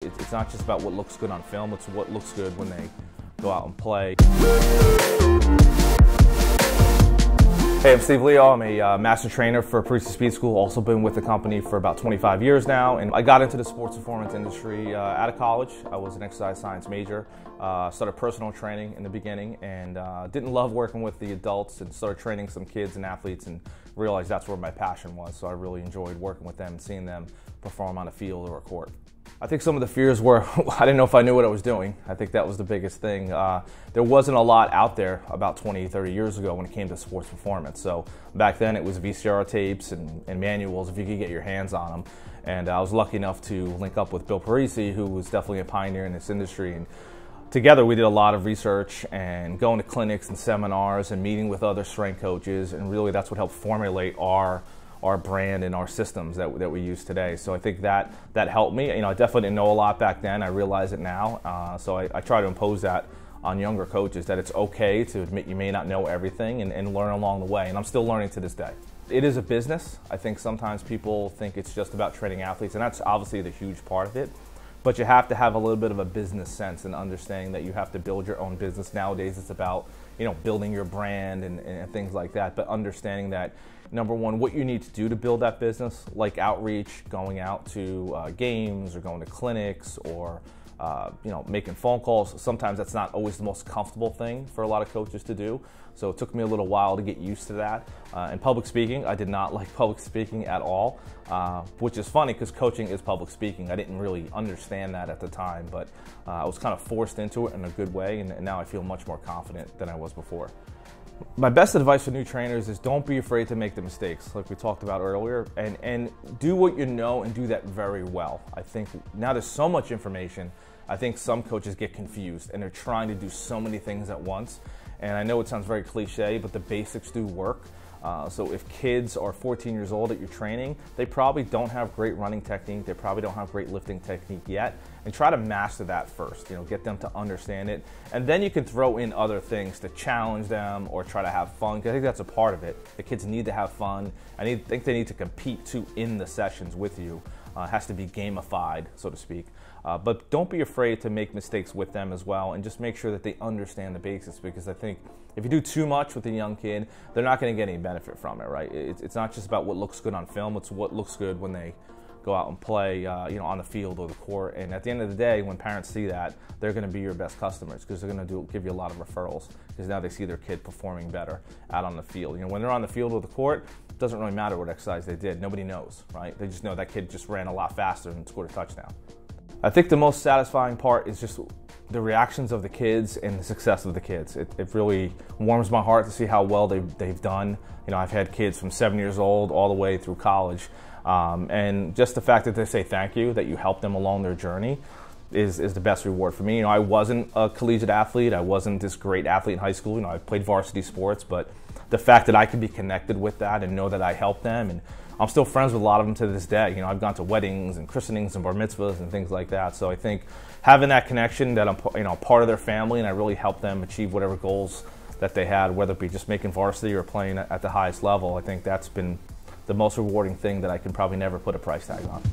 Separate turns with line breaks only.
It's not just about what looks good on film, it's what looks good when they go out and play. Hey, I'm Steve Leo. I'm a master trainer for Parisi Speed School. Also been with the company for about 25 years now. And I got into the sports performance industry out of college. I was an exercise science major. Started personal training in the beginning and didn't love working with the adults and started training some kids and athletes and realized that's where my passion was. So I really enjoyed working with them and seeing them perform on a field or a court. I think some of the fears were I didn't know if I knew what I was doing. I think that was the biggest thing. There wasn't a lot out there about 20, 30 years ago when it came to sports performance. So back then it was VCR tapes and manuals if you could get your hands on them. And I was lucky enough to link up with Bill Parisi, who was definitely a pioneer in this industry. And together we did a lot of research and going to clinics and seminars and meeting with other strength coaches. And really that's what helped formulate our brand and our systems that we use today. So I think that helped me. You know, I definitely didn't know a lot back then. I realize it now. So I try to impose that on younger coaches, that it's okay to admit you may not know everything and learn along the way. And I'm still learning to this day. It is a business. I think sometimes people think it's just about training athletes, and that's obviously the huge part of it. But you have to have a little bit of a business sense and understanding that you have to build your own business. Nowadays it's about, you know, building your brand and things like that, but understanding that, number one, what you need to do to build that business, like outreach, going out to games or going to clinics or you know, making phone calls. Sometimes that's not always the most comfortable thing for a lot of coaches to do. So it took me a little while to get used to that. And public speaking, I did not like public speaking at all, which is funny because coaching is public speaking. I didn't really understand that at the time, but I was kind of forced into it in a good way, and now I feel much more confident than I was before. My best advice for new trainers is don't be afraid to make the mistakes, like we talked about earlier, and do what you know and do that very well. I think now there's so much information, I think some coaches get confused and they're trying to do so many things at once. And I know it sounds very cliche, but the basics do work. So if kids are 14 years old that you're training, they probably don't have great running technique, they probably don't have great lifting technique yet, and try to master that first, you know, get them to understand it. And then you can throw in other things to challenge them or try to have fun, because I think that's a part of it. The kids need to have fun. I think they need to compete too in the sessions with you. It has to be gamified, so to speak. But don't be afraid to make mistakes with them as well, and just make sure that they understand the basics, because I think if you do too much with a young kid, they're not going to get any benefit from it, right? It's not just about what looks good on film, it's what looks good when they go out and play, you know, on the field or the court. And at the end of the day, when parents see that, they're going to be your best customers, because they're going to give you a lot of referrals, because now they see their kid performing better out on the field. You know, when they're on the field or the court, it doesn't really matter what exercise they did. Nobody knows, right? They just know that kid just ran a lot faster and scored a touchdown. I think the most satisfying part is just the reactions of the kids and the success of the kids. It really warms my heart to see how well they've done. You know, I've had kids from 7 years old all the way through college. And just the fact that they say thank you, that you helped them along their journey, is the best reward for me. You know, I wasn't a collegiate athlete. I wasn't this great athlete in high school. You know, I played varsity sports, but the fact that I could be connected with that and know that I helped them, and I'm still friends with a lot of them to this day. You know, I've gone to weddings and christenings and bar mitzvahs and things like that. So I think having that connection, that I'm, you know, part of their family, and I really help them achieve whatever goals that they had, whether it be just making varsity or playing at the highest level, I think that's been the most rewarding thing that I can probably never put a price tag on.